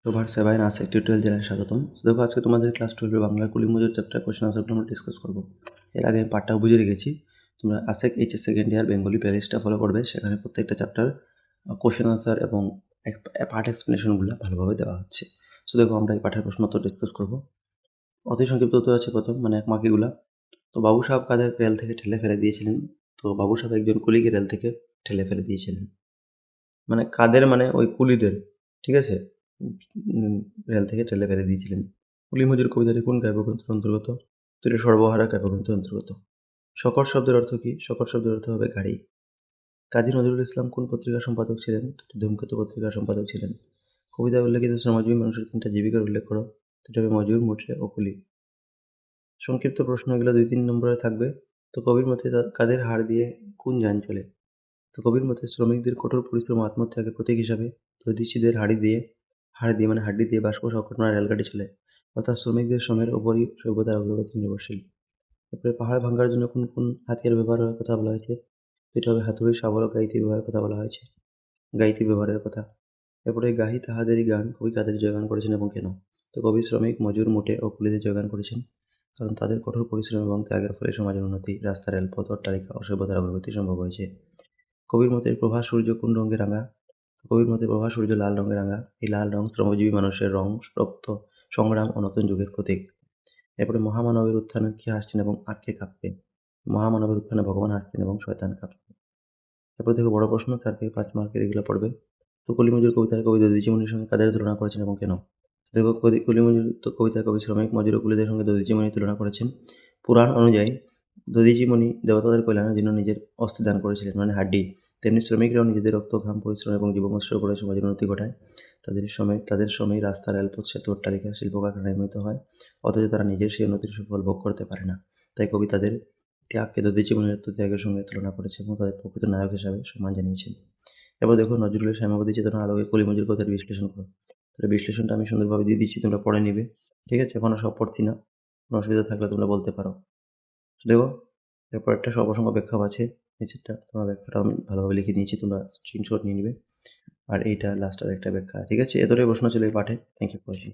সবার সেবায় আশা টিউটোরিয়াল চ্যানেলে স্বাগতম। দেখো আজকে তোমাদের ক্লাস 12 বাংলার কুলি মজুর চ্যাপ্টার কোশ্চেন আনসারগুলো আমরা ডিসকাস করবো। এর আগে আমি পার্টটাও বুঝিয়ে রেখেছি, তোমরা আশেক এইচএস সেকেন্ড ইয়ার বেঙ্গলি প্লেলিস্টটা ফলো করবে। সেখানে প্রত্যেকটা চ্যাপ্টার কোশ্চেন আনসার এবং পার্ট এক্সপ্লেনেশনগুলো ভালোভাবে দেওয়া হচ্ছে। সো দেখো আমরা এই পাঠের প্রশ্ন উত্তর ডিসকাস করবো। অতি সংক্ষিপ্ত উত্তর আছে প্রথম, মানে এক মার্কিগুলা। তো বাবু সাহেব কাদের রেল থেকে ঠেলে ফেলে দিয়েছিলেন? তো বাবু সাহেব একজন কুলিকে রেল থেকে ঠেলে ফেলে দিয়েছিলেন। মানে কাদের, মানে ওই কুলিদের, ঠিক আছে, রেল থেকে ঠেলে ফেলে দিয়েছিলেন। কুলি মজুর কবিতাটি কোন কাব্যগ্রন্থের অন্তর্গত? তো এটা সর্বহারা কাব্যগ্রন্থের অন্তর্গত। শকর শব্দের অর্থ কি? শকর শব্দের অর্থ হবে গাড়ি। কাজী নজরুল ইসলাম কোন পত্রিকার সম্পাদক ছিলেন? ধূমকেতু পত্রিকার সম্পাদক ছিলেন। কবিতায় উল্লেখিত শ্রমজীবী মানুষের 3টা জীবিকার উল্লেখ করো। এটা হবে মজুর, মুটে ও কুলি। সংক্ষিপ্ত প্রশ্ন, এগুলো 2-3 নম্বরে থাকবে। তো কবির মতে কাদের হাড় দিয়ে কোন যান চলে? তো কবির মতে শ্রমিকদের কঠোর পরিশ্রম ও আত্মত্যাগের প্রতীক হিসাবে দধিচিদের হাড় দিয়ে মানে হাড্ডি দিয়ে বাষ্প সংকটনা রেলগাড়ি চলে। অর্থাৎ শ্রমিকদের শ্রমের ওপরই সভ্যতার অগ্রগতি নির্ভরশীল। এরপরে পাহাড় ভাঙার জন্য কোন কোন হাতিয়ার ব্যবহারের কথা বলা হয়েছে? এটা হবে হাতুড়ি, শাবল ও গাইতি ব্যবহারের কথা বলা হয়েছে। গাইতি ব্যবহারের কথা। এরপরে গাহি তাহাদেরই গান, কবি কাদের জয়গান করেছেন এবং কেন? তো কবি শ্রমিক, মজুর, মুটে ও কুলিদের জয়গান করেছেন, কারণ তাদের কঠোর পরিশ্রম এবং ত্যাগের ফলে সমাজের উন্নতি, রাস্তা, রেলপথ, অট্টালিকা ও সভ্যতার অগ্রগতি সম্ভব হয়েছে। কবির মতে প্রভাস সূর্য কোন রঙে রাঙা? কবির মতে প্রভাস সূর্য লাল রঙে রাঙা। এই লাল রং শ্রমজীবী মানুষের রং, রক্ত, সংগ্রাম ও নতুন যুগের প্রতীক। এরপরে মহামানবের উত্থানে কে হাসছেন এবং আর কে কাঁপবে? মহামানবের উত্থানে ভগবান হাসছেন এবং শয়তান কাঁপছে। এরপর দেখো বড় প্রশ্ন, 4 থেকে 5 মার্কের, এগুলো পড়বে। তো কলিমজুর কবিতায় কবি দধিচিমনির সঙ্গে কাদের তুলনা করেছেন এবং কেন? দেখো কলিমজুর কবিতায় কবি শ্রমিক, মজুর ও কুলিদের সঙ্গে দধিচিমনি তুলনা করেছেন। পুরাণ অনুযায়ী দধিচিমনি দেবতাদের কল্যাণের জন্য নিজের অস্থি দান করেছিলেন, মানে হাড্ডি। তেমনি শ্রমিকরাও নিজেদের রক্ত, ঘাম, পরিশ্রম এবং জীবন উৎসর্গ করে সমাজের উন্নতি ঘটায়। তাদের শ্রমেই রাস্তা, রেলপথ, সেতু, অট্টালিকা, শিল্প কারখানা নির্মিত হয়। অথচ তারা নিজের সেই উন্নতির সুফল ভোগ করতে পারে না। তাই কবি তাদের ত্যাগকে দধিচিমনির ত্যাগের সঙ্গে তুলনা করেছে এবং তাদের প্রকৃত নায়ক হিসাবে সম্মান জানিয়েছেন। এবার দেখো নজরুলের শ্যামাবতী চেতনার আলোকে কলিমজুর কথাটি বিশ্লেষণ করো। তাহলে বিশ্লেষণটা আমি সুন্দরভাবে দিয়ে দিচ্ছি, তোমরা পড়ে নিবে। ঠিক আছে, এখনও সব পড়ছি না, কোনো অসুবিধা থাকলে তোমরা বলতে পারো। দেখো এরপর একটা সর্বসংখ্য ব্যাখ্যাও আছে, নিচেরটা তোমার ব্যাখ্যাটা আমি ভালোভাবে লিখে দিয়েছি, তোমরা স্ক্রিনশট নিয়ে নিবে। আর এইটা লাস্টের একটা ব্যাখ্যা। ঠিক আছে, এতটাই প্রশ্ন ছিল এই পাঠে। Thank you for watching.